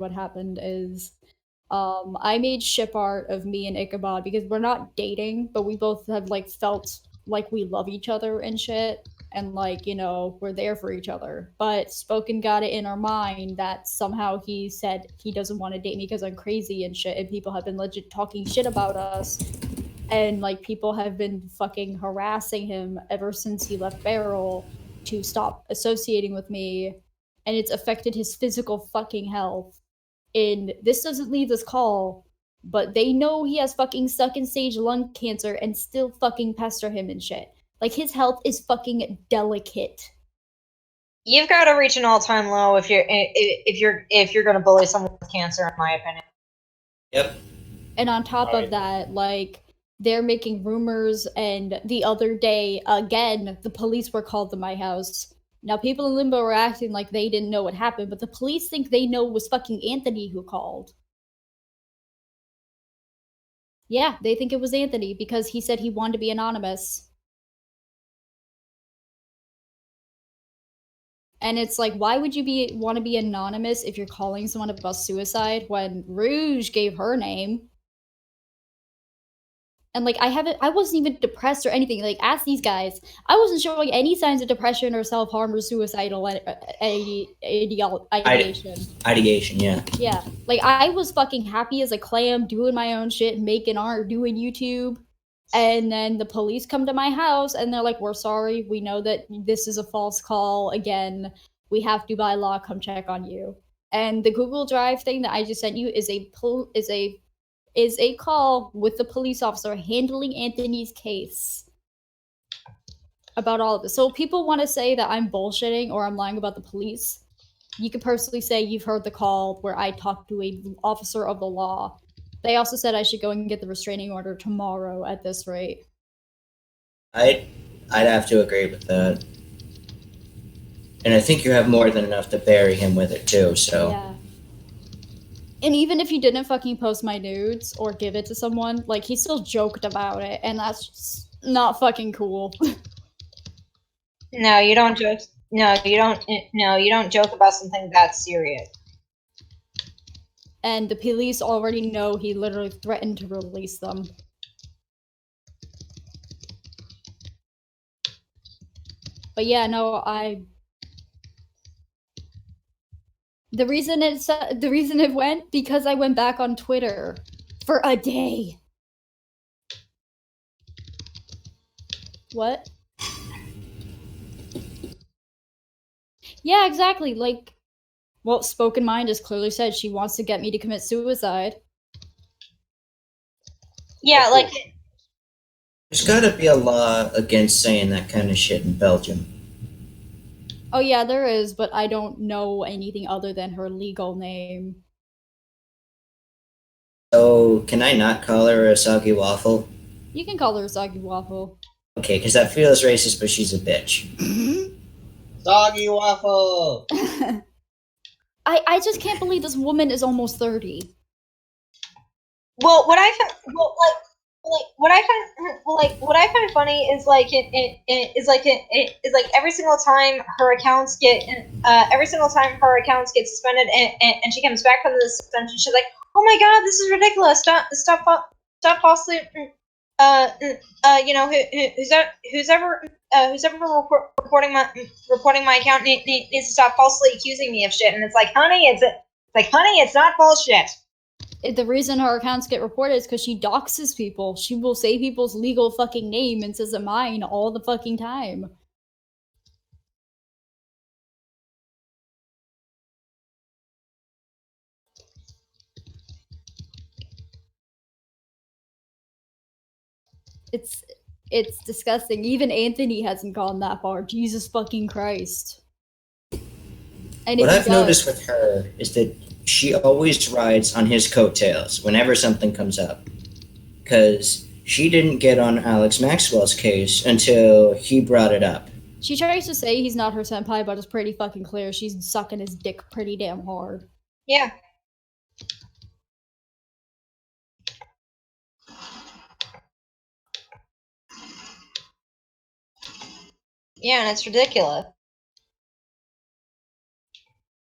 what happened is I made ship art of me and Ichabod because we're not dating, but we both have like felt like we love each other and shit. And like, you know, we're there for each other. But Spoken got it in our mind that somehow he said he doesn't want to date me because I'm crazy and shit, and people have been legit talking shit about us. And like people have been fucking harassing him ever since he left Barrel to stop associating with me. And it's affected his physical fucking health. And this doesn't leave this call, but they know he has fucking second stage lung cancer and still fucking pester him and shit. Like his health is fucking delicate. You've got to reach an all-time low if you're going to bully someone with cancer, in my opinion. Yep. And on top of that, like they're making rumors, and the other day, again, the police were called to my house. Now, people in Limbo are acting like they didn't know what happened, but the police think they know it was fucking Anthony who called. Yeah, they think it was Anthony because he said he wanted to be anonymous. And it's like, why would you want to be anonymous if you're calling someone about suicide when Rouge gave her name? And like I wasn't even depressed or anything. Like ask these guys, I wasn't showing any signs of depression or self harm or suicidal ideation. Ideation, yeah. Yeah, like I was fucking happy as a clam, doing my own shit, making art, doing YouTube, and then the police come to my house and they're like, "We're sorry. We know that this is a false call. Again, we have to by law come check on you." And the Google Drive thing that I just sent you is a call with the police officer handling Anthony's case about all of this. So if people want to say that I'm bullshitting or I'm lying about the police, you could personally say you've heard the call where I talked to a officer of the law. They also said I should go and get the restraining order tomorrow at this rate. I'd have to agree with that. And I think you have more than enough to bury him with it too, so. Yeah. And even if he didn't fucking post my nudes or give it to someone, like he still joked about it, and that's just not fucking cool. No, you don't joke. No, you don't. No, you don't joke about something that serious. And the police already know he literally threatened to release them. But yeah, no, the reason it went because I went back on Twitter for a day. What? Yeah, exactly. Like, well, Spoken Mind has clearly said she wants to get me to commit suicide. Yeah, like. There's gotta be a law against saying that kind of shit in Belgium. Oh yeah, there is, but I don't know anything other than her legal name. So, can I not call her a soggy waffle? You can call her a soggy waffle. Okay, because that feels racist, but she's a bitch. Soggy waffle! I just can't believe this woman is almost 30. Well, what I find funny is like every single time her accounts get suspended and she comes back from the suspension, she's like, "Oh my god, this is ridiculous! Stop falsely who's ever reporting my account needs to stop falsely accusing me of shit." And it's like, honey, it's not bullshit. The reason her accounts get reported is because she doxes people. She will say people's legal fucking name and says mine all the fucking time. It's disgusting. Even Anthony hasn't gone that far. Jesus fucking Christ. And what I've noticed with her is that she always rides on his coattails whenever something comes up. Because she didn't get on Alex Maxwell's case until he brought it up. She tries to say he's not her senpai, but it's pretty fucking clear she's sucking his dick pretty damn hard. Yeah. Yeah, and it's ridiculous.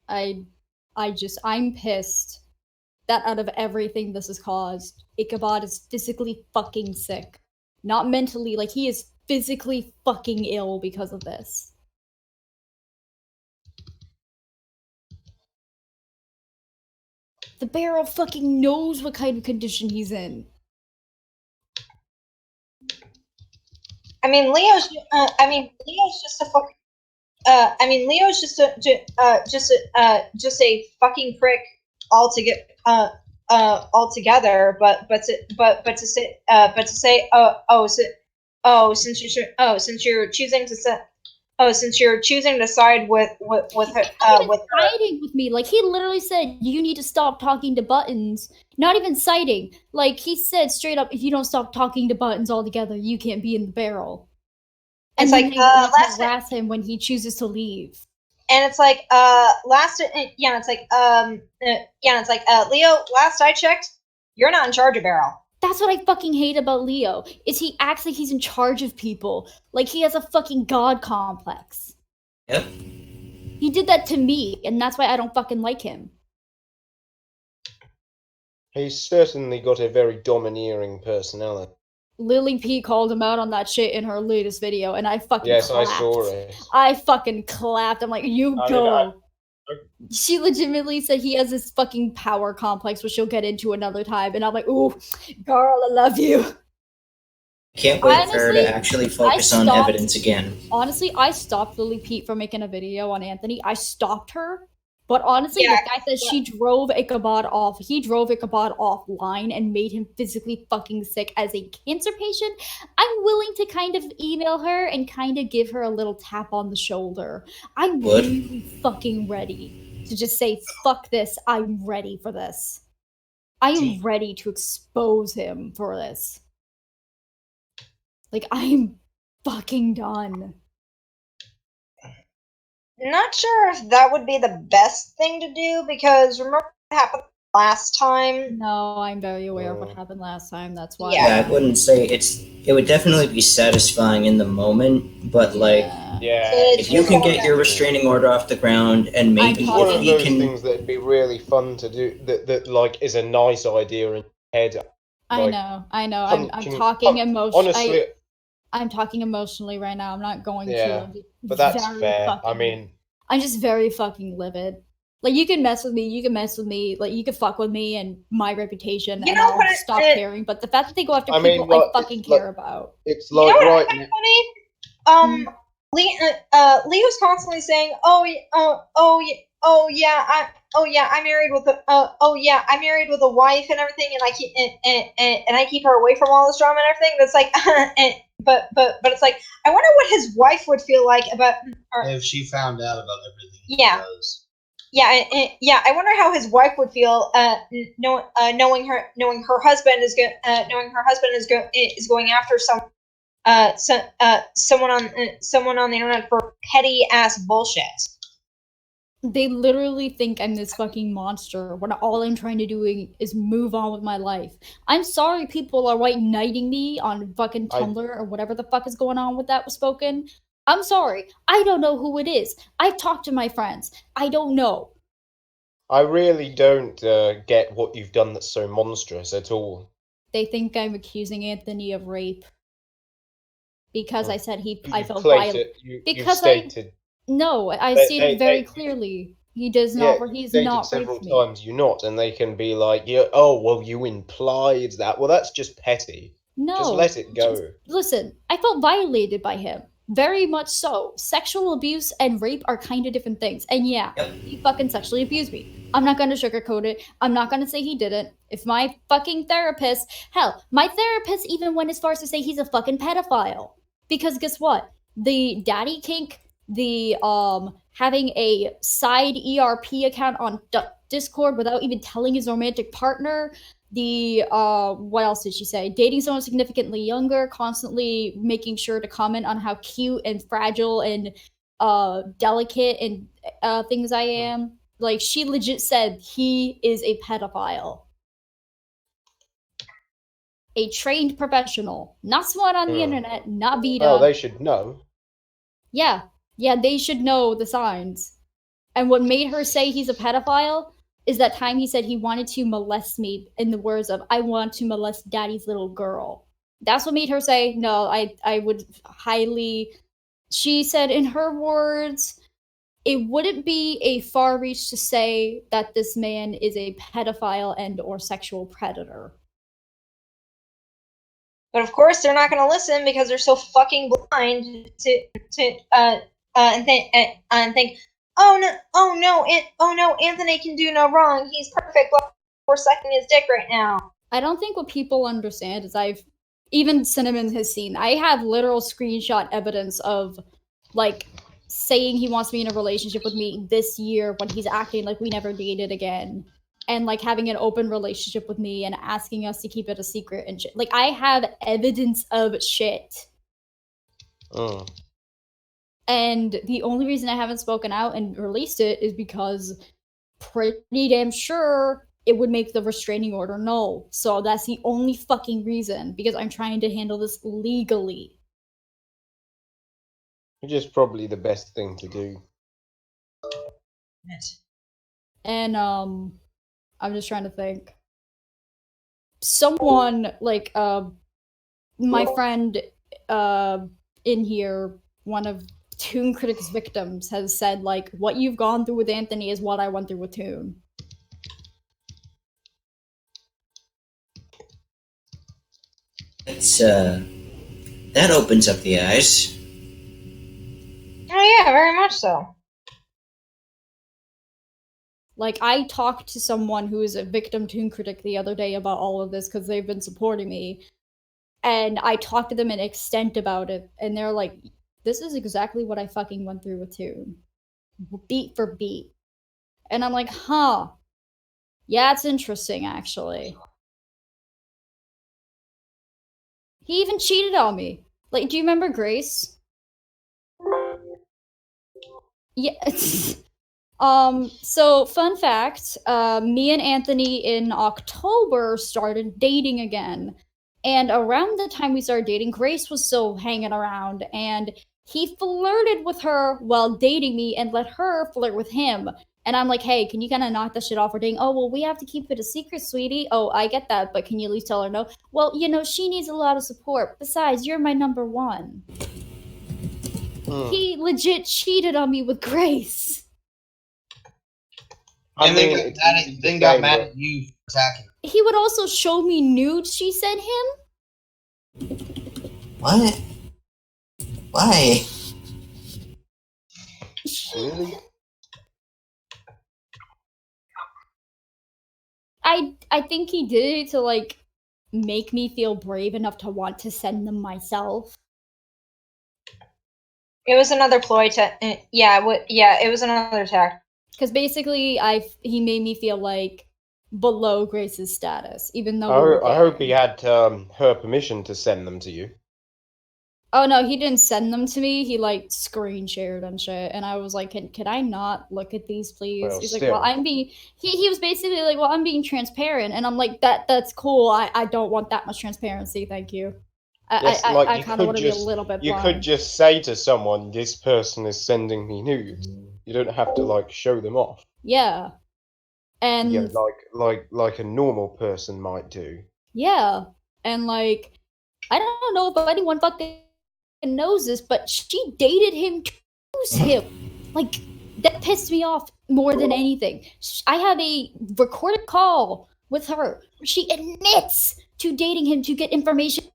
I I'm pissed that out of everything this has caused, Ichabod is physically fucking sick. Not mentally, like he is physically fucking ill because of this. The barrel fucking knows what kind of condition he's in. I mean, Leo's just a fuck. Leo's just a fucking prick altogether. Altogether, but to say since you're choosing to side with her siding with me. Like he literally said, you need to stop talking to buttons. Not even siding. Like he said straight up, if you don't stop talking to buttons altogether, you can't be in the barrel. And it's then like they harass him when he chooses to leave. And it's like Leo, last I checked, you're not in charge of barrel. That's what I fucking hate about Leo, is he acts like he's in charge of people. Like he has a fucking god complex. Yep. He did that to me, and that's why I don't fucking like him. He's certainly got a very domineering personality. Lily P called him out on that shit in her latest video, and I fucking clapped. I saw it. I fucking clapped. I'm like, go. She legitimately said he has this fucking power complex, which she'll get into another time, and I'm like, ooh, girl, I love you. Can't wait for her to actually focus on evidence again. Honestly, I stopped Lily Pete from making a video on Anthony. I stopped her. But honestly, the fact that she drove Ichabod off, he drove Ichabod offline and made him physically fucking sick as a cancer patient, I'm willing to kind of email her and kind of give her a little tap on the shoulder. I'm really fucking ready to just say, fuck this, I'm ready for this. I am ready to expose him for this. Like, I'm fucking done. Not sure if that would be the best thing to do, because remember what happened last time? No, I'm very aware of what happened last time, that's why. Yeah, I wouldn't say it would definitely be satisfying in the moment, but like, if you can get your restraining order off the ground and maybe it's one of those things that'd be really fun to do, that like is a nice idea in your head. Like, I know. I'm talking emotionally. Honestly, I'm talking emotionally right now. I'm not going to. But that's fair. I mean, I'm just very fucking livid. Like, you can mess with me, like, you can fuck with me and my reputation, and I'll stop caring, but the fact that they go after people I fucking care about. It's like, funny? Leo's constantly saying, I'm married with a wife and everything, and I keep her away from all this drama and everything. That's like, but it's like, I wonder what his wife would feel like about if she found out about everything. Yeah. I wonder how his wife would feel, knowing her husband is going after someone on the internet for petty ass bullshit. They literally think I'm this fucking monster when all I'm trying to do is move on with my life. I'm sorry people are white knighting me on fucking Tumblr or whatever the fuck is going on with that was spoken. I'm sorry. I don't know who it is. I've talked to my friends. I don't know. I really don't get what you've done that's so monstrous at all. They think I'm accusing Anthony of rape. Because I said I felt violent. Because stated. No, I stated very clearly. He does not. Yeah, he's not several times. You're not, and they can be like, "Oh, well, you implied that." Well, that's just petty. No, just let it go. Listen, I felt violated by him. Very much so. Sexual abuse and rape are kind of different things. And yeah, he fucking sexually abused me. I'm not going to sugarcoat it. I'm not going to say he didn't. If my fucking therapist, hell, my therapist even went as far as to say he's a fucking pedophile. Because guess what? The daddy kink, the having a side ERP account on Discord without even telling his romantic partner, the what else did she say? Dating someone significantly younger, constantly making sure to comment on how cute and fragile and delicate and things I am. Like, she legit said he is a pedophile. A trained professional, not someone on the internet, not Vita. Oh, they should know. Yeah, they should know the signs. And what made her say he's a pedophile is that time he said he wanted to molest me in the words of, I want to molest daddy's little girl. That's what made her say, no, I would highly, she said in her words, it wouldn't be a far reach to say that this man is a pedophile and or sexual predator. But of course, they're not going to listen because they're so fucking blind and think, oh no, Anthony can do no wrong. He's perfect. We're sucking his dick right now. I don't think what people understand is even Cinnamon has seen, I have literal screenshot evidence of, like, saying he wants to be in a relationship with me this year when he's acting like we never dated again. And, like, having an open relationship with me and asking us to keep it a secret and shit. Like, I have evidence of shit. Oh. And the only reason I haven't spoken out and released it is because pretty damn sure it would make the restraining order null. So that's the only fucking reason, because I'm trying to handle this legally. Which is probably the best thing to do. Yes. And I'm just trying to think. Someone, like, my friend in here, one of tooncritic's victims, has said, like, what you've gone through with Anthony is what I went through with Toon. It's that opens up the eyes. Oh yeah, very much so. Like, I talked to someone who is a victim tooncritic the other day about all of this because they've been supporting me, and I talked to them in extent about it, and they're like, this is exactly what I fucking went through with Toon. Beat for beat. And I'm like, huh. Yeah, it's interesting, actually. He even cheated on me. Like, do you remember Grace? Yeah. So fun fact, me and Anthony in October started dating again. And around the time we started dating, Grace was still hanging around, and he flirted with her while dating me and let her flirt with him. And I'm like, hey, can you kind of knock that shit off? We're dating. Oh, well, we have to keep it a secret, sweetie. Oh, I get that, but can you at least tell her no? Well, you know, she needs a lot of support. Besides, you're my number one. He legit cheated on me with Grace. And then got mad at you for attacking. He would also show me nudes she sent him. What? Why? Really? I think he did it to, like, make me feel brave enough to want to send them myself. It was another ploy to it was another attack. Because basically, he made me feel like below Grace's status, even though I hope he had her permission to send them to you. Oh no, he didn't send them to me. He, like, screen shared and shit, and I was like, can I not look at these, please? Well, He's still. like, well, I'm being. He was basically like, well, I'm being transparent, and I'm like, that's cool. I don't want that much transparency, thank you. Yes, I kind of want to be a little bit You blind. could just say to someone, this person is sending me nudes. You don't have to, like, show them off. Yeah. And yeah, like a normal person might do. Yeah, and, like, I don't know if anyone fucking knows this, but she dated him to use him. Like, that pissed me off more than anything. I have a recorded call with her. She admits to dating him to get information,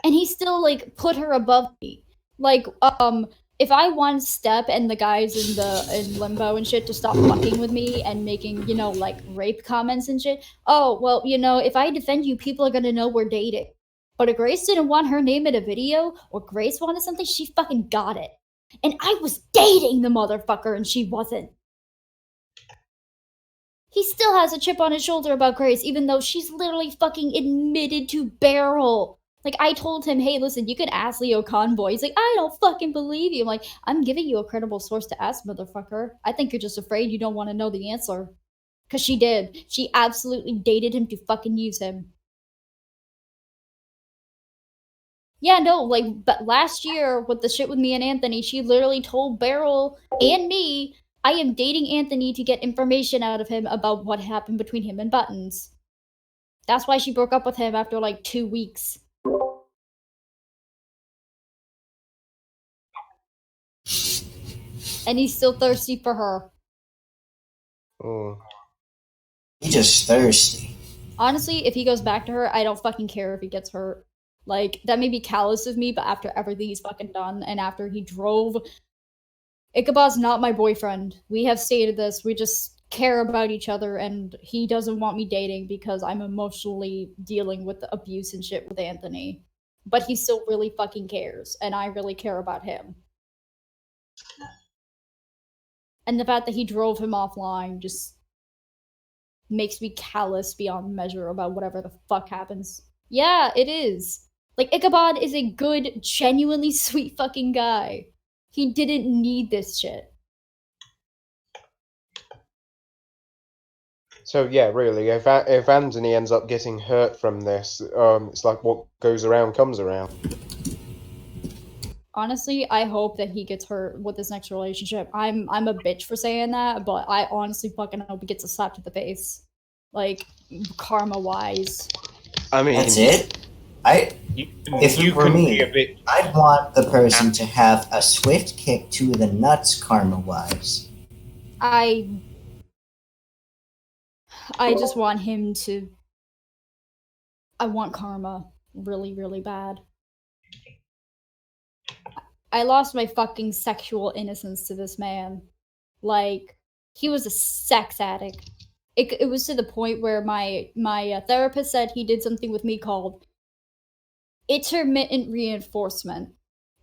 and he still, like, put her above me. Like, if I one step and the guys in limbo and shit to stop fucking with me and making, you know, like, rape comments and shit, oh, well, you know, if I defend you, people are gonna know we're dating. But if Grace didn't want her name in a video, or Grace wanted something, she fucking got it. And I was dating the motherfucker and she wasn't. He still has a chip on his shoulder about Grace, even though she's literally fucking admitted to barrel. Like, I told him, hey, listen, you can ask Leo Convoy. He's like, I don't fucking believe you. I'm like, I'm giving you a credible source to ask, motherfucker. I think you're just afraid you don't want to know the answer. Because she did. She absolutely dated him to fucking use him. Yeah, no, like, but last year with the shit with me and Anthony, she literally told Beryl and me, I am dating Anthony to get information out of him about what happened between him and Buttons. That's why she broke up with him after like 2 weeks. And he's still thirsty for her. Oh. He's just thirsty. Honestly, if he goes back to her, I don't fucking care if he gets hurt. Like, that may be callous of me, but after everything he's fucking done, and after he drove... Ichabod's not my boyfriend. We have stated this. We just care about each other, and he doesn't want me dating because I'm emotionally dealing with the abuse and shit with Anthony. But he still really fucking cares, and I really care about him. And the fact that he drove him offline just makes me callous beyond measure about whatever the fuck happens. Yeah, it is. Like, Ichabod is a good, genuinely sweet fucking guy. He didn't need this shit. So yeah, really, if Anthony ends up getting hurt from this, it's like what goes around comes around. Honestly, I hope that he gets hurt with this next relationship. I'm a bitch for saying that, but I honestly fucking hope he gets a slap to the face. Like, karma-wise. I mean, That's it? If it were me, I'd want the person to have a swift kick to the nuts karma-wise. I just want him to... I want karma really, really bad. I lost my fucking sexual innocence to this man. Like, he was a sex addict. It was to the point where my therapist said he did something with me called intermittent reinforcement.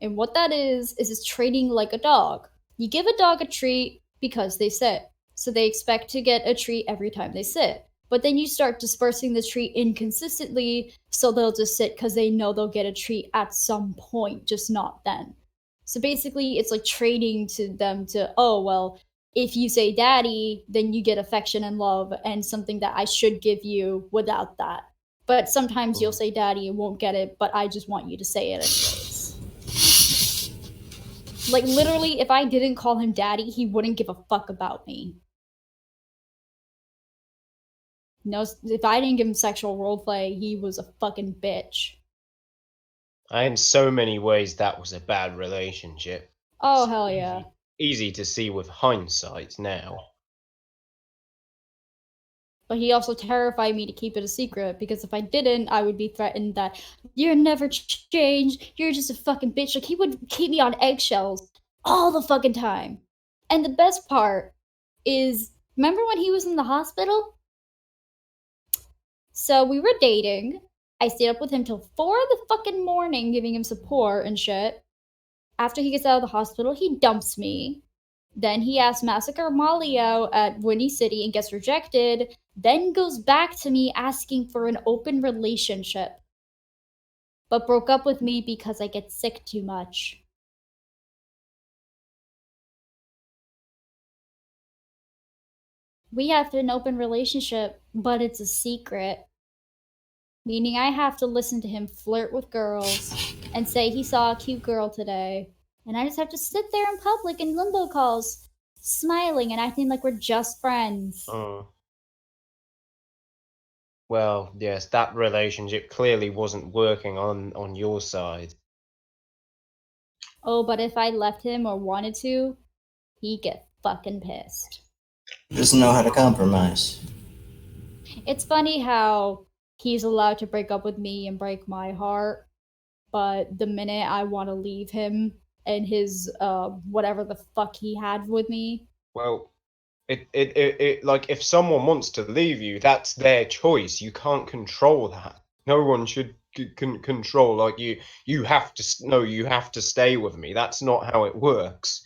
And what that is it's training like a dog. You give a dog a treat because they sit. So they expect to get a treat every time they sit. But then you start dispersing the treat inconsistently, so they'll just sit because they know they'll get a treat at some point, just not then. So basically, it's like training to them to, oh, well, if you say daddy, then you get affection and love and something that I should give you without that. But sometimes you'll say daddy and won't get it, but I just want you to say it anyways. Like, literally, if I didn't call him daddy, he wouldn't give a fuck about me. No, if I didn't give him sexual roleplay, he was a fucking bitch. In so many ways, that was a bad relationship. Oh, hell yeah. Easy to see with hindsight now. But he also terrified me to keep it a secret, because if I didn't, I would be threatened that you're never changed, you're just a fucking bitch. Like, he would keep me on eggshells all the fucking time. And the best part is, remember when he was in the hospital? So we were dating. I stayed up with him till 4 in the fucking morning, giving him support and shit. After he gets out of the hospital, he dumps me. Then he asks Massacre Molly out at Winnie City and gets rejected. Then goes back to me asking for an open relationship. But broke up with me because I get sick too much. We have an open relationship, but it's a secret. Meaning I have to listen to him flirt with girls and say he saw a cute girl today. And I just have to sit there in public in limbo calls, smiling and acting like we're just friends. Well, yes, that relationship clearly wasn't working on your side. Oh, but if I left him or wanted to, he'd get fucking pissed. He doesn't know how to compromise. It's funny how he's allowed to break up with me and break my heart, but the minute I want to leave him and his whatever the fuck he had with me. Well, it like, if someone wants to leave you, that's their choice. You can't control that. No one should control, like, you have to, no, you have to stay with me. That's not how it works.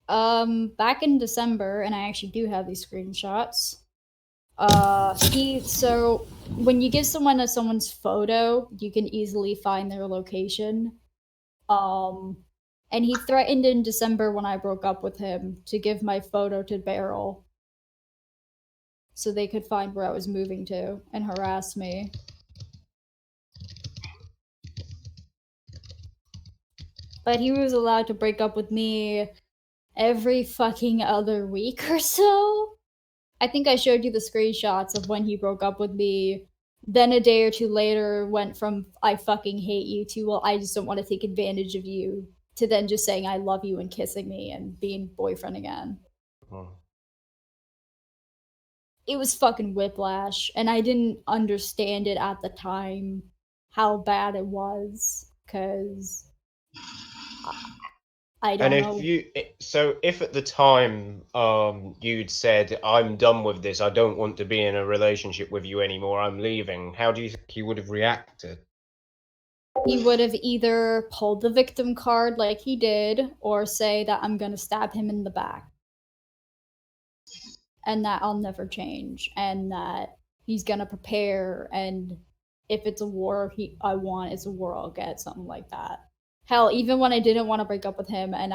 Back in December, and I actually do have these screenshots. So when you give someone's photo, you can easily find their location. And he threatened in December when I broke up with him to give my photo to Beryl so they could find where I was moving to and harass me. But he was allowed to break up with me every fucking other week or so. I think I showed you the screenshots of when he broke up with me. Then a day or two later went from I fucking hate you to well, I just don't want to take advantage of you to then just saying I love you and kissing me and being boyfriend again. It was fucking whiplash, and I didn't understand it at the time how bad it was because I And don't know. if at the time you'd said, I'm done with this, I don't want to be in a relationship with you anymore, I'm leaving, how do you think he would have reacted? He would have either pulled the victim card like he did, or say that I'm gonna stab him in the back. And that I'll never change, and that he's gonna prepare, and if it's a war I want, it's a war I'll get, something like that. Hell, even when I didn't want to break up with him and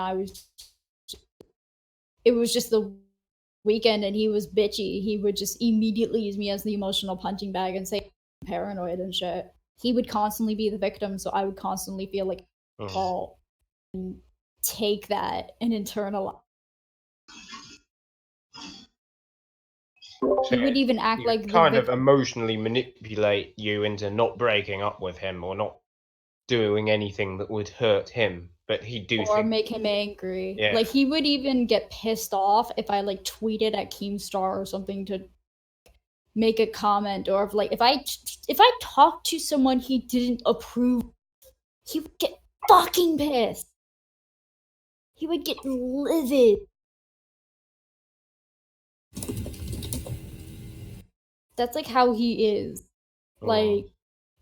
it was just the weekend and he was bitchy, he would just immediately use me as the emotional punching bag and say I'm paranoid and shit. He would constantly be the victim, so I would constantly feel like fault and take that and internalize. He would even act He would like the kind of victim. emotionally manipulate you into not breaking up with him or not doing anything that would hurt him, but he'd do Or things. make him angry. Yeah. Like he would even get pissed off if I like tweeted at Keemstar or something to make a comment, or if I talked to someone he didn't approve, he would get fucking pissed. He would get livid. That's like how he is. Like,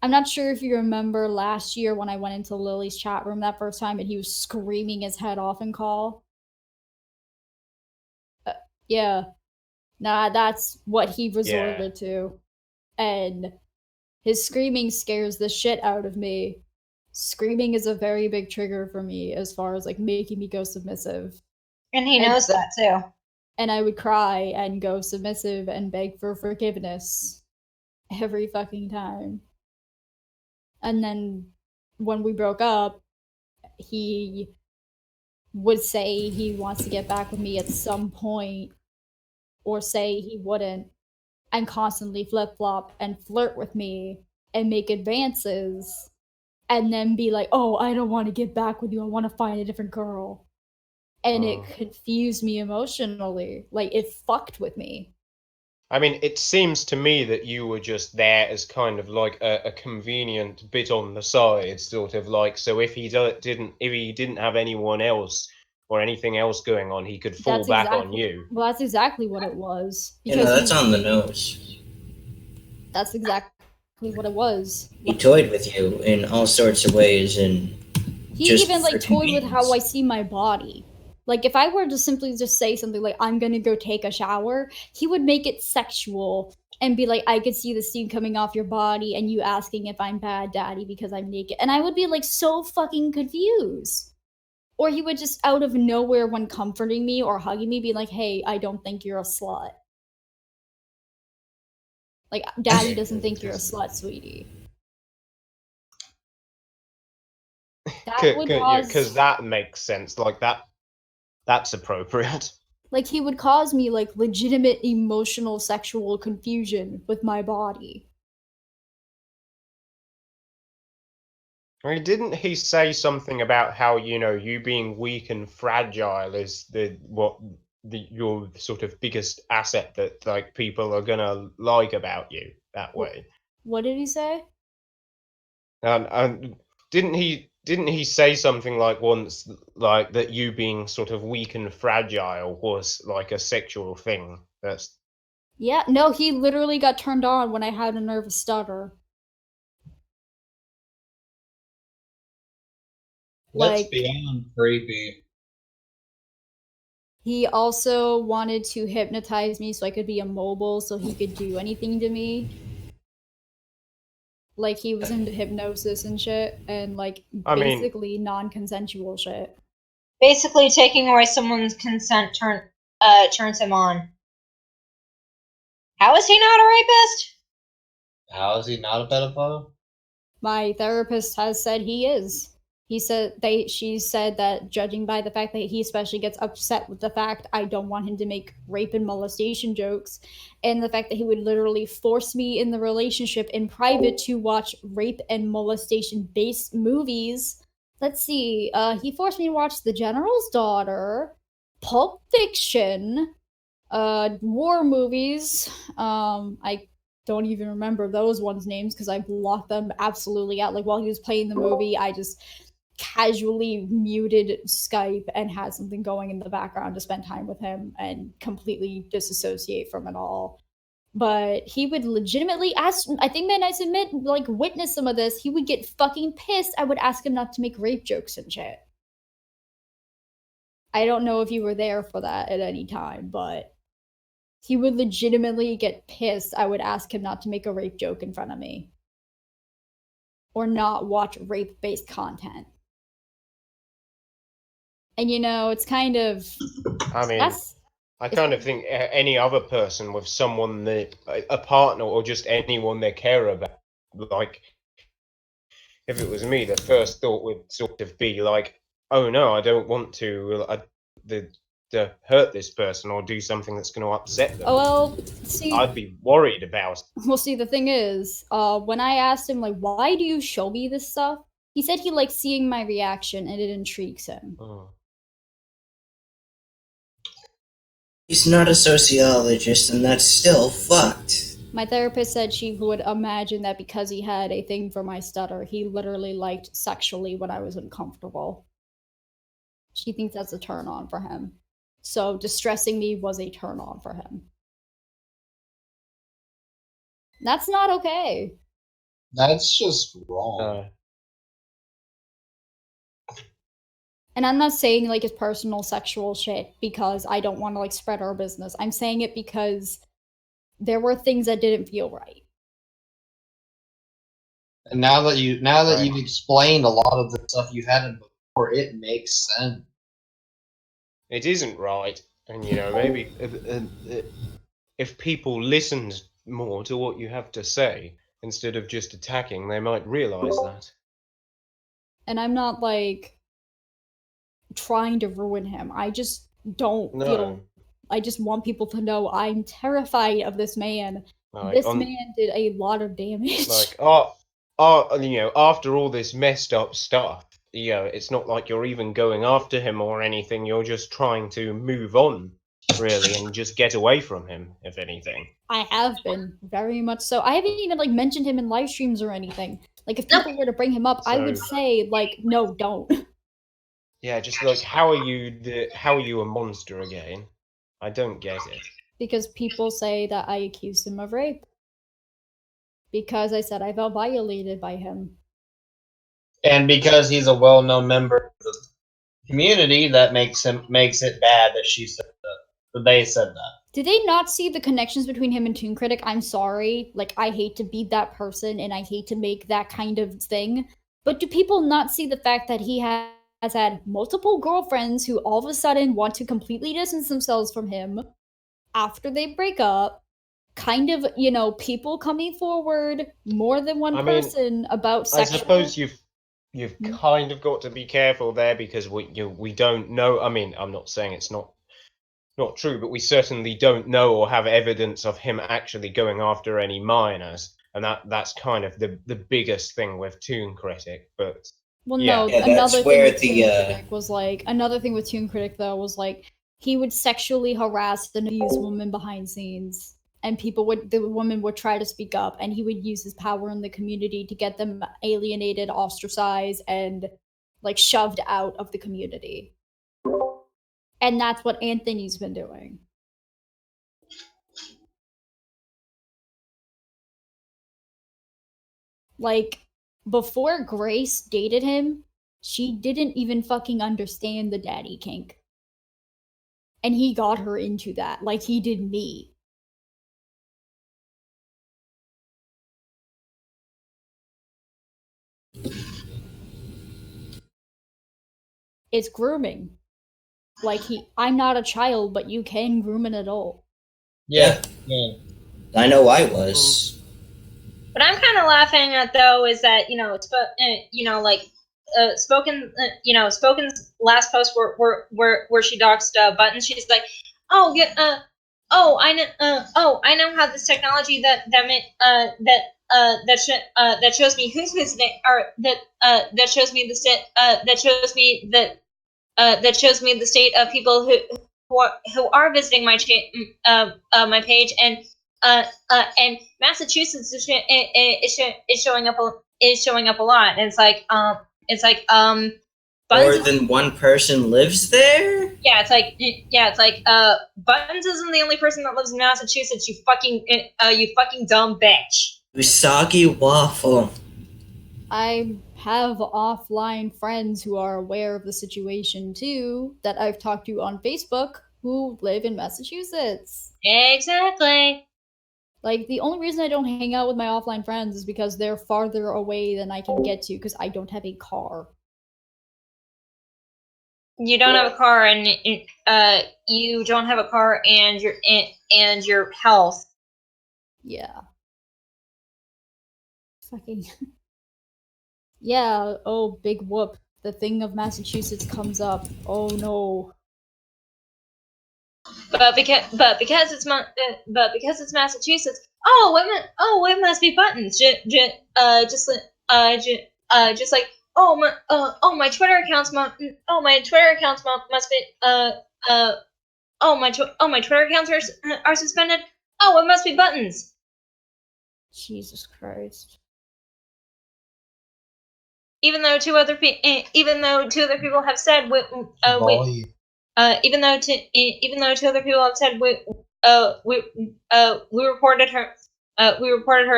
I'm not sure if you remember last year when I went into Lily's chat room that first time and he was screaming his head off in call. Yeah. Nah, that's what he resorted to. And his screaming scares the shit out of me. Screaming is a very big trigger for me as far as like making me go submissive. And he knows that too. And I would cry and go submissive and beg for forgiveness every fucking time. And then when we broke up, he would say he wants to get back with me at some point, or say he wouldn't, and constantly flip flop and flirt with me and make advances, and then be like, oh, I don't want to get back with you, I want to find a different girl. And it confused me emotionally. Like, it fucked with me. I mean, it seems to me that you were just there as kind of like a convenient bit on the side, sort of like, so if he didn't have anyone else or anything else going on, he could fall back on you. Well, that's exactly what it was. Because that's on the nose. That's exactly what it was. He toyed with you in all sorts of ways, and he even like toyed with how I see my body. Like, if I were to simply just say something like, I'm gonna go take a shower, he would make it sexual and be like, I could see the steam coming off your body and you asking if I'm bad daddy because I'm naked. And I would be like so fucking confused. Or he would just out of nowhere when comforting me or hugging me be like, hey, I don't think you're a slut. Like, daddy doesn't think you're a slut, sweetie. That would cause... Because that makes sense. Like, that's appropriate. Like, he would cause me, like, legitimate emotional sexual confusion with my body. I mean, didn't he say something about how, you being weak and fragile is your sort of biggest asset that, like, people are gonna like about you that way? What did he say? And didn't he say something like once, like, that you being sort of weak and fragile was like a sexual thing? Yeah, no, he literally got turned on when I had a nervous stutter. That's beyond creepy. He also wanted to hypnotize me so I could be immobile so he could do anything to me. Like, he was into hypnosis and shit, and like basically non-consensual shit. Basically, taking away someone's consent turns him on. How is he not a rapist? How is he not a pedophile? My therapist has said he is. She said that judging by the fact that he especially gets upset with the fact I don't want him to make rape and molestation jokes, and the fact that he would literally force me in the relationship in private to watch rape and molestation based movies. Let's see, he forced me to watch The General's Daughter, Pulp Fiction, war movies. I don't even remember those ones' names because I blocked them absolutely out. Like while he was playing the movie, I just casually muted Skype and had something going in the background to spend time with him and completely disassociate from it all. But he would legitimately ask, I think man, I submit, like, witness some of this. He would get fucking pissed. I would ask him not to make rape jokes and shit. I don't know if you were there for that at any time, but he would legitimately get pissed. I would ask him not to make a rape joke in front of me or not watch rape based content. And you know, it's kind of. I mean, I kind of think any other person with someone that a partner or just anyone they care about, like if it was me, the first thought would sort of be like, oh no, I don't want to hurt this person or do something that's going to upset them. Oh, well, see, I'd be worried about it. Well, see, the thing is, when I asked him, like, why do you show me this stuff? He said he likes seeing my reaction and it intrigues him. Oh. He's not a sociologist, and that's still fucked. My therapist said she would imagine that because he had a thing for my stutter, he literally liked sexually when I was uncomfortable. She thinks that's a turn on for him. So distressing me was a turn on for him. That's not okay. That's just wrong. And I'm not saying like it's personal sexual shit because I don't want to like spread our business. I'm saying it because there were things that didn't feel right. And now that you've explained a lot of the stuff you hadn't before, it makes sense. It isn't right, and you know, maybe if people listened more to what you have to say instead of just attacking, they might realize that. And I'm not like trying to ruin him. I just don't feel. I just want people to know I'm terrified of this man. Like, this man did a lot of damage. Like, you know, after all this messed up stuff, you know, it's not like you're even going after him or anything. You're just trying to move on, really, and just get away from him, if anything. I have been, very much so. I haven't even like mentioned him in live streams or anything. Like, if people were to bring him up, I would say like, no, don't. Yeah, just like, how are you a monster again? I don't get it. Because people say that I accused him of rape. Because I said I felt violated by him. And because he's a well-known member of the community, that makes it bad that she said that. But they said that. Did they not see the connections between him and tooncritic? I'm sorry. Like, I hate to be that person, and I hate to make that kind of thing. But do people not see the fact that he has had multiple girlfriends who all of a sudden want to completely distance themselves from him after they break up? Kind of, you know, people coming forward, more than one person about sexual... I suppose you've kind of got to be careful there because we don't know. I mean, I'm not saying it's not true, but we certainly don't know or have evidence of him actually going after any minors, and that's kind of the biggest thing with tooncritic. But well, no, another thing with tooncritic was like another thing with tooncritic though was like he would sexually harass the news woman behind scenes, and the woman would try to speak up, and he would use his power in the community to get them alienated, ostracized, and like shoved out of the community. And that's what Anthony's been doing. Like, before Grace dated him, she didn't even fucking understand the daddy kink. And he got her into that, like he did me. It's grooming. Like, I'm not a child, but you can groom an adult. Yeah. I know I was. What I'm kind of laughing at, though, is that, you know, it's, you know, like, Spoken's last post where she doxed Buttons. She's like, oh yeah, I know how this technology that shows me who's visiting, or that shows me the state that shows me the state of people who are visiting my my page, and Massachusetts is showing up a lot, and it's like More than one person lives there? Yeah, it's like Buttons isn't the only person that lives in Massachusetts, you fucking dumb bitch. You soggy waffle. I have offline friends who are aware of the situation too, that I've talked to on Facebook, who live in Massachusetts. Exactly. Like, the only reason I don't hang out with my offline friends is because they're farther away than I can get to, because I don't have a car. You don't have a car, and you don't have a car, and your health. Yeah. Fucking. Yeah, oh, big whoop. The thing of Massachusetts comes up. Oh no. But because it's Massachusetts. Oh, it must be Buttons. Just like my Twitter accounts must be my Twitter accounts are suspended. Oh, it must be Buttons. Jesus Christ. Even though two other people have said even though two other people have said we reported her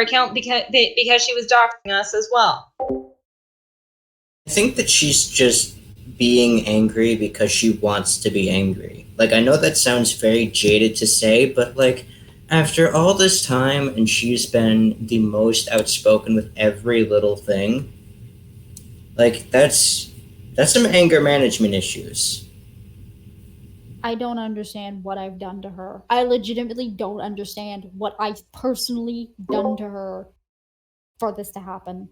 account because she was doxing us as well. I think that she's just being angry because she wants to be angry. Like, I know that sounds very jaded to say, but like, after all this time and she's been the most outspoken with every little thing, like, that's some anger management issues. I don't understand what I've done to her. I legitimately don't understand what I've personally done to her for this to happen.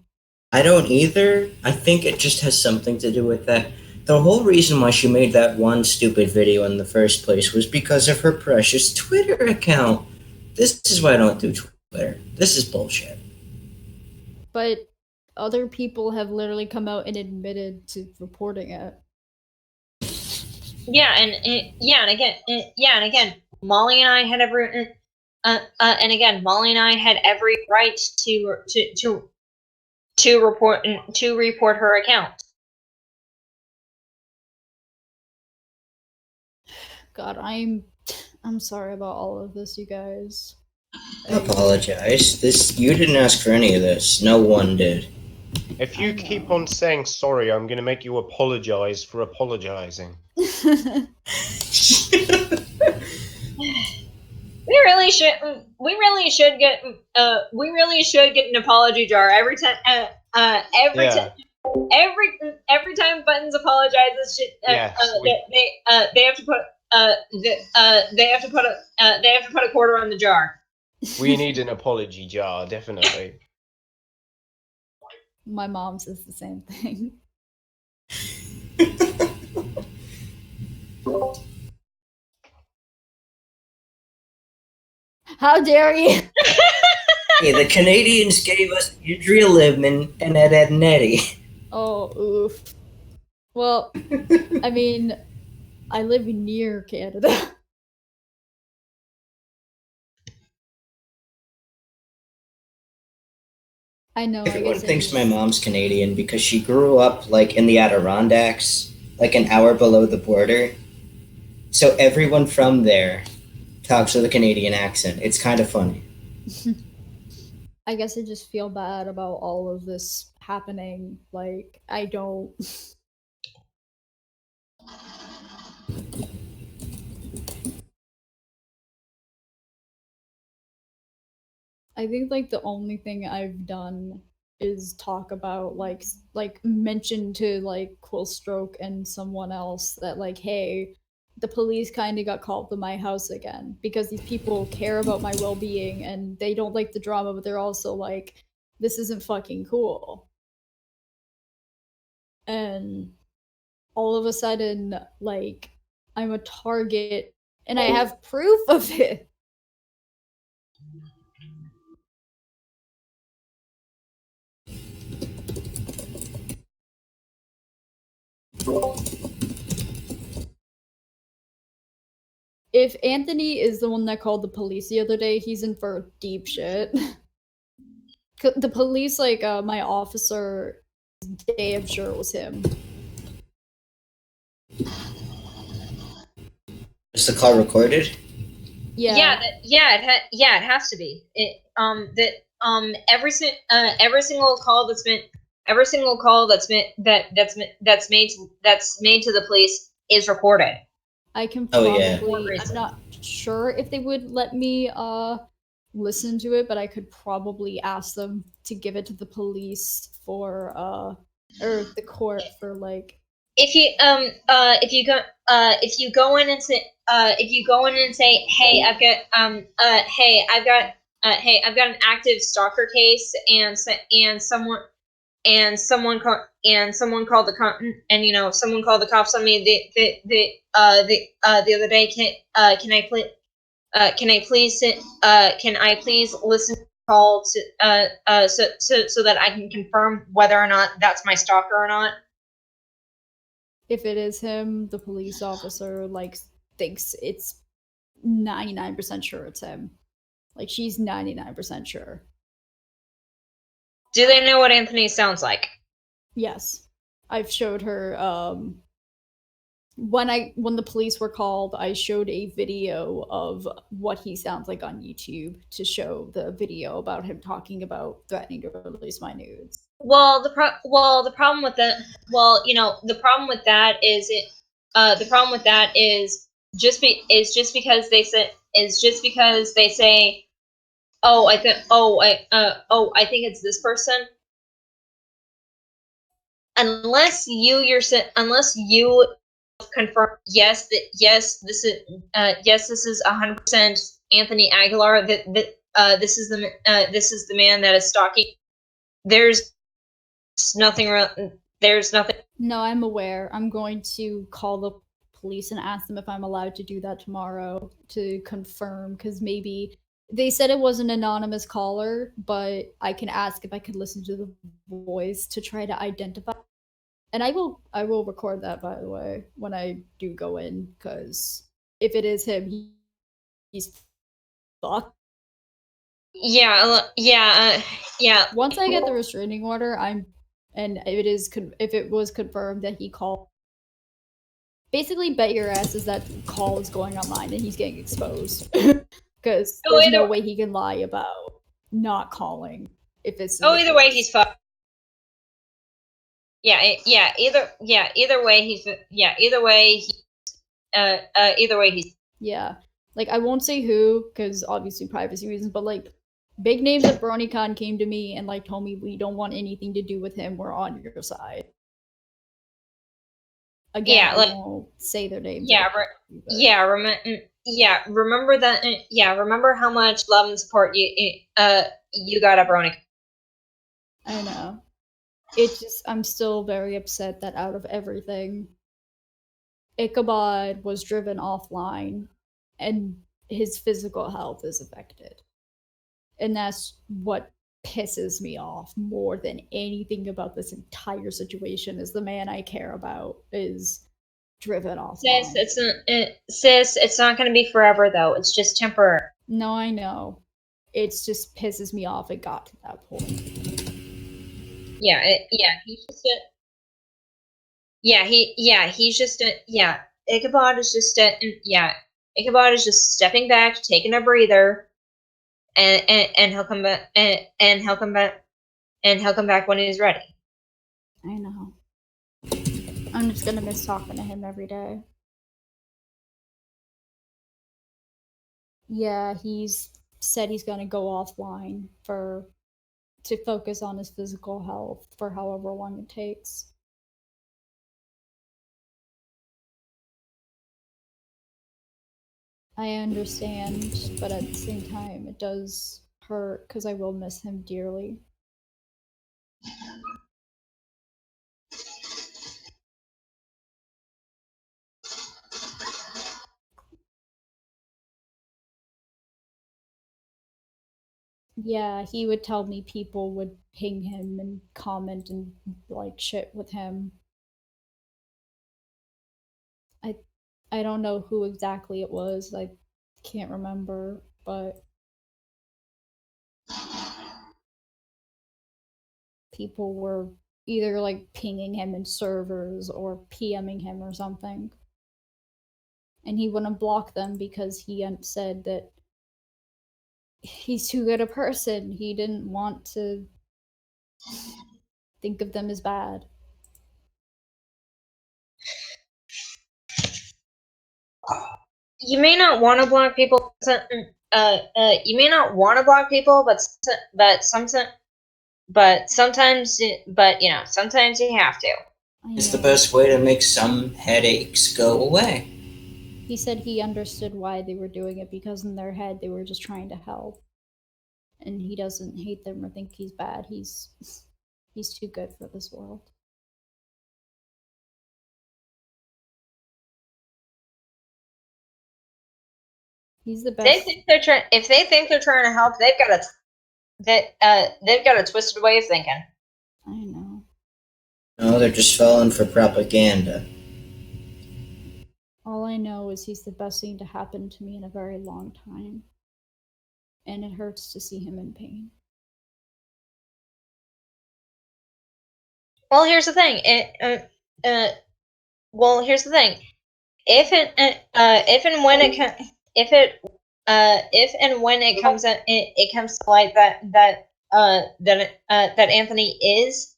I don't either. I think it just has something to do with that. The whole reason why she made that one stupid video in the first place was because of her precious Twitter account. This is why I don't do Twitter. This is bullshit. But other people have literally come out and admitted to reporting it. And again, Molly and I had every right to report her account. God, I'm sorry about all of this, you guys. I apologize. You didn't ask for any of this. No one did. If you keep on saying sorry, I'm going to make you apologize for apologizing. We really should get an apology jar every time. Every time Buttons apologizes, they have to put a quarter on the jar. We need an apology jar, definitely. My mom says the same thing. How dare you? Hey, the Canadians gave us Udrealim and Ed Nettie. Oh, oof. Well, I mean, I live near Canada. I know. Everyone thinks my mom's Canadian because she grew up like in the Adirondacks, like an hour below the border. So everyone from there talks with a Canadian accent. It's kind of funny. I guess I just feel bad about all of this happening. Like, I don't. I think like the only thing I've done is talk about like mention to like Quillstroke and someone else that like, hey, the police kind of got called to my house again because these people care about my well-being and they don't like the drama, but they're also like, this isn't fucking cool. and all of a sudden, like, I'm a target, and I have proof of it. If Anthony is the one that called the police the other day, he's in for deep shit. The police, like, my officer, damn sure it was him. Is the call recorded? Yeah. It has to be. Every single call that's made to the police is recorded. I can Oh, probably, yeah. I'm not sure if they would let me listen to it, but I could probably ask them to give it to the police for or the court for, like, If you go in and say hey, I've got an active stalker case, and someone called the someone called the cops on me the other day. Can I please listen to the call to so that I can confirm whether or not that's my stalker or not? if it is him, the police officer, like, thinks it's 99% sure it's him. Like, she's 99% sure. Do they know what Anthony sounds like? Yes. I've showed her, when the police were called, I showed a video of what he sounds like on YouTube to show the video about him talking about threatening to release my nudes. Well, the problem with that, the problem with that is just because they say, oh, I think it's this person. Unless you confirm, yes, this is 100% Anthony Aguilar. This is the man that is stalking. There's nothing. No, I'm aware. I'm going to call the police and ask them if I'm allowed to do that tomorrow to confirm, because maybe they said it was an anonymous caller, but I can ask if I could listen to the voice to try to identify. And I will record that, by the way, when I do go in, because if it is him, he's fucked. Yeah. Once I get the restraining order, and if it was confirmed that he called, basically bet your ass is that call is going online and he's getting exposed, because there's no way he can lie about not calling if it's. Either way he's fucked. Either way he's. Yeah, like, I won't say who, because obviously privacy reasons, but, like, big names at BronyCon came to me and, like, told me we don't want anything to do with him. We're on your side. Again, I won't say their names. Remember that. Remember how much love and support you got at BronyCon. I know. It's just, I'm still very upset that out of everything, Ichabod was driven offline and his physical health is affected. And that's what pisses me off more than anything about this entire situation, is the man I care about is driven offline. Sis, it's not going to be forever, though. It's just temporary. No, I know. It just pisses me off it got to that point. Ichabod is just stepping back, taking a breather, and he'll come back, and he'll come back when he's ready. I know. I'm just gonna miss talking to him every day. Yeah, he's said he's gonna go offline to focus on his physical health for however long it takes. I understand, but at the same time, it does hurt because I will miss him dearly. Yeah, he would tell me people would ping him and comment and like shit with him. I I don't know who exactly it was. I can't remember, but people were either like pinging him in servers or PMing him or something. And he wouldn't block them because he said that he's too good a person. He didn't want to think of them as bad. You may not want to block people. You may not want to block people, but sometimes, sometimes you have to. It's the best way to make some headaches go away. He said he understood why they were doing it because in their head they were just trying to help. And he doesn't hate them or think he's bad. He's too good for this world. He's the best. If they think they're trying to help, they've got a twisted way of thinking. I know. No, they're just falling for propaganda. All I know is he's the best thing to happen to me in a very long time. And it hurts to see him in pain. Well, here's the thing. Here's the thing. If and when it comes to light that Anthony is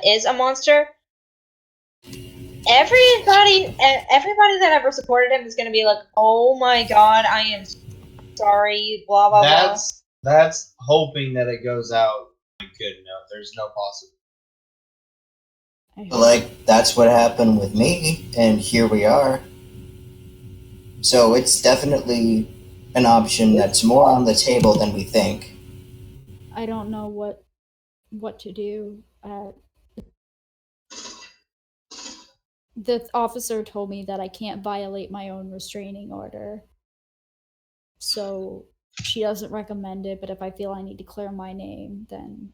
is a monster, everybody that ever supported him is going to be like, oh my god, I am sorry, blah blah blah. That's hoping that it goes out good enough. There's no possibility. Like, that's what happened with me, and here we are. So it's definitely an option that's more on the table than we think. I don't know what to do. The officer told me that I can't violate my own restraining order. So she doesn't recommend it, but if I feel I need to clear my name, then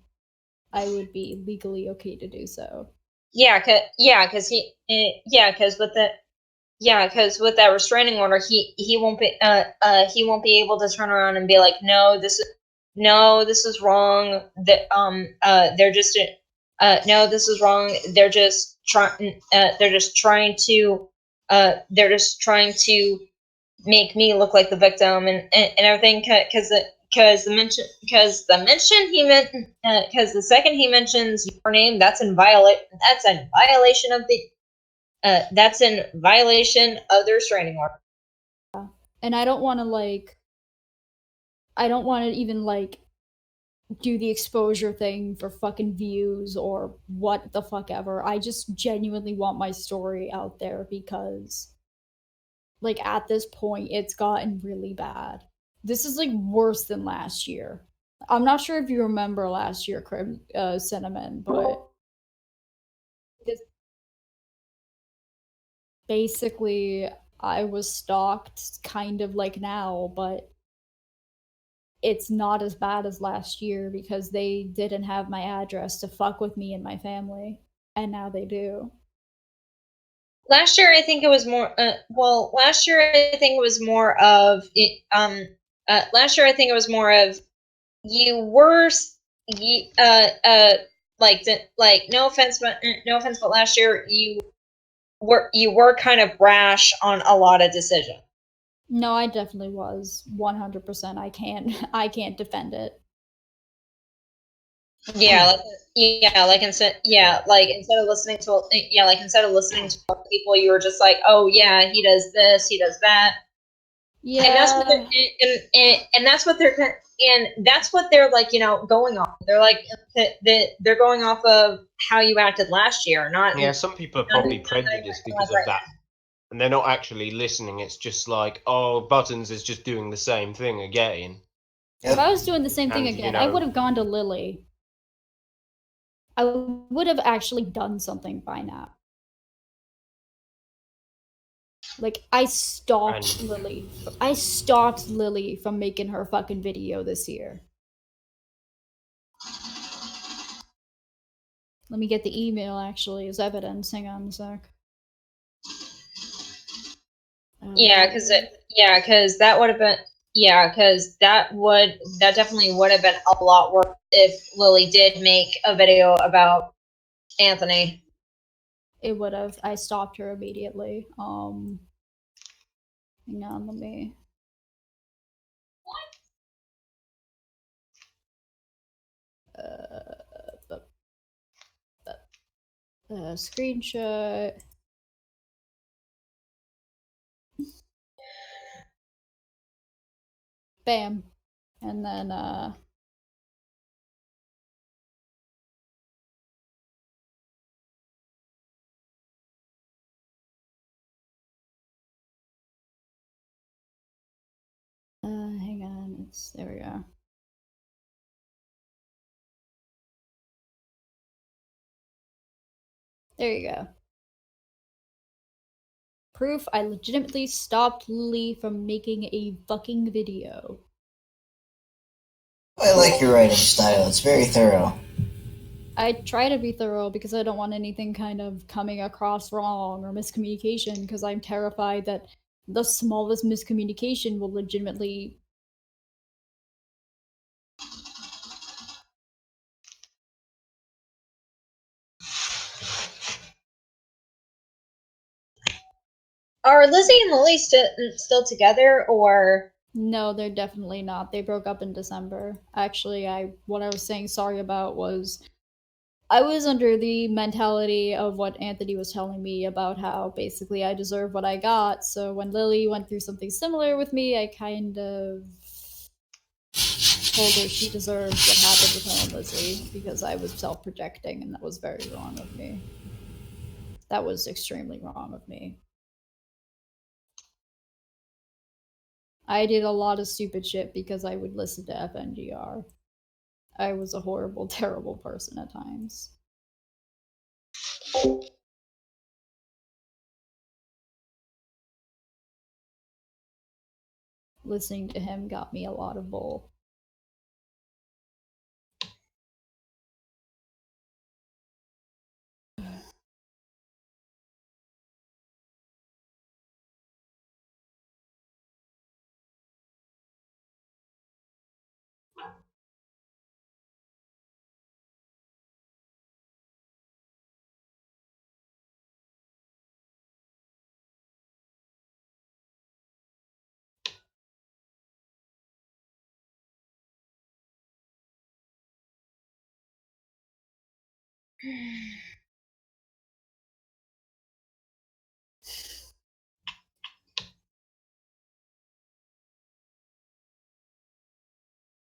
I would be legally okay to do so. Because with that restraining order, he won't be able to turn around and be like, no, this is wrong. They're just no, this is wrong. They're just trying to make me look like the victim and everything because the second he mentions your name, that's in violation of the restraining order. And I don't want to even do the exposure thing for fucking views or what the fuck ever. I just genuinely want my story out there because at this point it's gotten really bad. This is worse than last year. I'm not sure if you remember last year, Cinnamon, but basically I was stalked kind of like now, but it's not as bad as last year because they didn't have my address to fuck with me and my family, and now they do. Last year, I think it was more. Last year I think it was more of. Last year I think it was more of. You were. No offense, but last year you were kind of brash on a lot of decisions. No, I definitely was 100%. I can't defend it. Instead of listening to people, you were just like, oh yeah, he does this, he does that. Yeah, and that's what they're like, going off. They're like they're going off of how you acted last year, not. Yeah, some people are probably prejudiced because of that, and they're not actually listening. It's just like, oh, Buttons is just doing the same thing again. Yep. If I was doing the same thing again, I would have gone to Lily. I would have actually done something by now. Like, I stopped And Lily. I stopped Lily from making her fucking video this year. Let me get the email, actually, as evidence. Hang on a sec. Yeah, because that would have been that definitely would have been a lot worse if Lily did make a video about Anthony. It would have. I stopped her immediately. Hang on, let me. Screenshot. Bam. And then, hang on. There we go. There you go. Proof I legitimately stopped Lily from making a fucking video. I like your writing style. It's very thorough. I try to be thorough because I don't want anything kind of coming across wrong or miscommunication, because I'm terrified that the smallest miscommunication will legitimately. Are Lizzie and Lily still together, or? No, they're definitely not. They broke up in December. Actually, what I was saying sorry about was I was under the mentality of what Anthony was telling me about how basically I deserve what I got. So when Lily went through something similar with me, I kind of told her she deserved what happened with her and Lizzie, because I was self-projecting, and that was very wrong of me. That was extremely wrong of me. I did a lot of stupid shit because I would listen to Fngr. I was a horrible, terrible person at times. Listening to him got me a lot of bull.